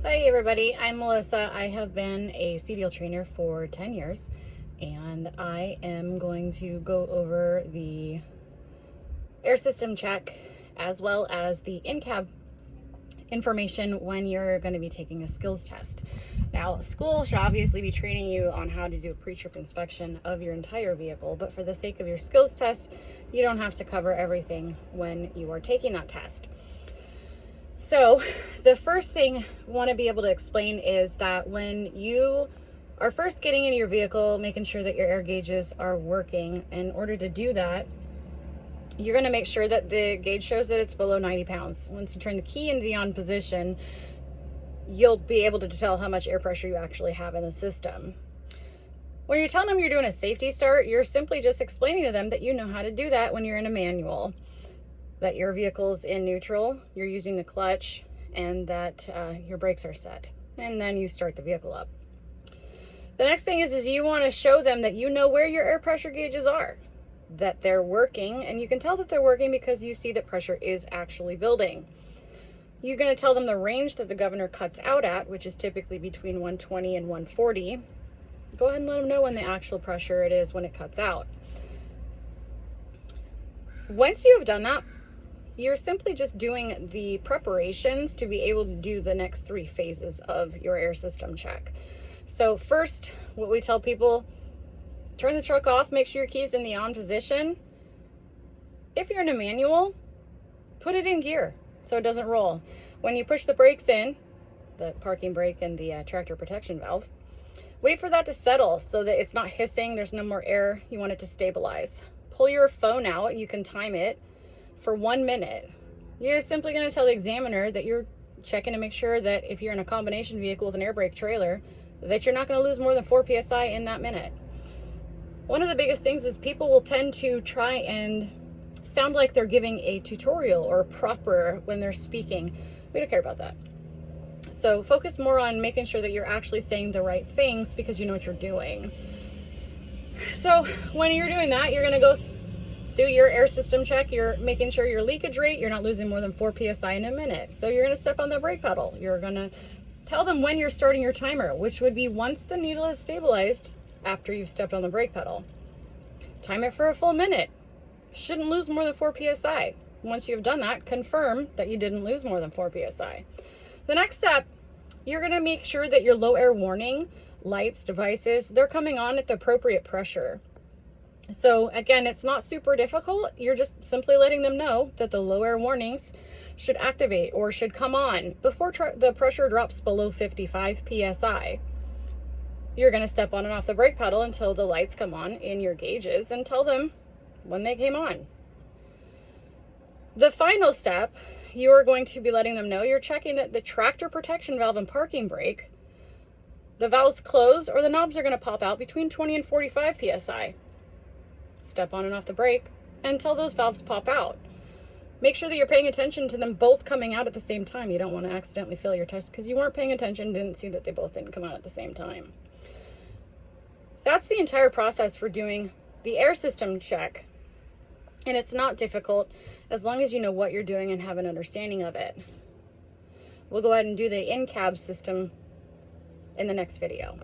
Hi everybody, I'm Melissa. I have been a CDL trainer for 10 years and I am going to go over the air system check as well as the in-cab information when you're going to be taking a skills test. Now, school should obviously be training you on how to do a pre-trip inspection of your entire vehicle, but for the sake of your skills test, you don't have to cover everything when you are taking that test. So the first thing I want to be able to explain is that when you are first getting into your vehicle, making sure that your air gauges are working, in order to do that, you're going to make sure that the gauge shows that it's below 90 pounds. Once you turn the key into the on position, you'll be able to tell how much air pressure you actually have in the system. When you're telling them you're doing a safety start, you're simply just explaining to them that you know how to do that when you're in a manual, that your vehicle's in neutral, you're using the clutch, and that your brakes are set. And then you start the vehicle up. The next thing is you want to show them that you know where your air pressure gauges are, that they're working, and you can tell that they're working because you see that pressure is actually building. You're going to tell them the range that the governor cuts out at, which is typically between 120 and 140. Go ahead and let them know when the actual pressure it is when it cuts out. Once you have done that, you're simply just doing the preparations to be able to do the next 3 phases of your air system check. So first, what we tell people, turn the truck off, make sure your key's in the on position. If you're in a manual, put it in gear so it doesn't roll. When you push the brakes in, the parking brake and the tractor protection valve, wait for that to settle so that it's not hissing, there's no more air, you want it to stabilize. Pull your phone out, you can time it for 1 minute. You're simply going to tell the examiner that you're checking to make sure that if you're in a combination vehicle with an air brake trailer, that you're not going to lose more than 4 psi in that minute. One of the biggest things is people will tend to try and sound like they're giving a tutorial or a proper when they're speaking. We don't care about that. So focus more on making sure that you're actually saying the right things because you know what you're doing. So when you're doing that, you're going to go do your air system check. You're making sure your leakage rate, you're not losing more than 4 psi in a minute. So you're going to step on the brake pedal. You're going to tell them when you're starting your timer, which would be once the needle is stabilized after you've stepped on the brake pedal. Time it for a full minute. Shouldn't lose more than 4 psi. Once you've done that, confirm that you didn't lose more than 4 psi. The next step, you're going to make sure that your low air warning lights, devices, they're coming on at the appropriate pressure. So again, it's not super difficult. You're just simply letting them know that the low air warnings should activate or should come on before the pressure drops below 55 psi. You're going to step on and off the brake pedal until the lights come on in your gauges and tell them when they came on. The final step, you're going to be letting them know you're checking that the tractor protection valve and parking brake, the valves close or the knobs are going to pop out between 20 and 45 psi. Step on and off the brake until those valves pop out. Make sure that you're paying attention to them both coming out at the same time. You don't want to accidentally fail your test because you weren't paying attention, didn't see that they both didn't come out at the same time. That's the entire process for doing the air system check. And it's not difficult as long as you know what you're doing and have an understanding of it. We'll go ahead and do the in-cab system in the next video.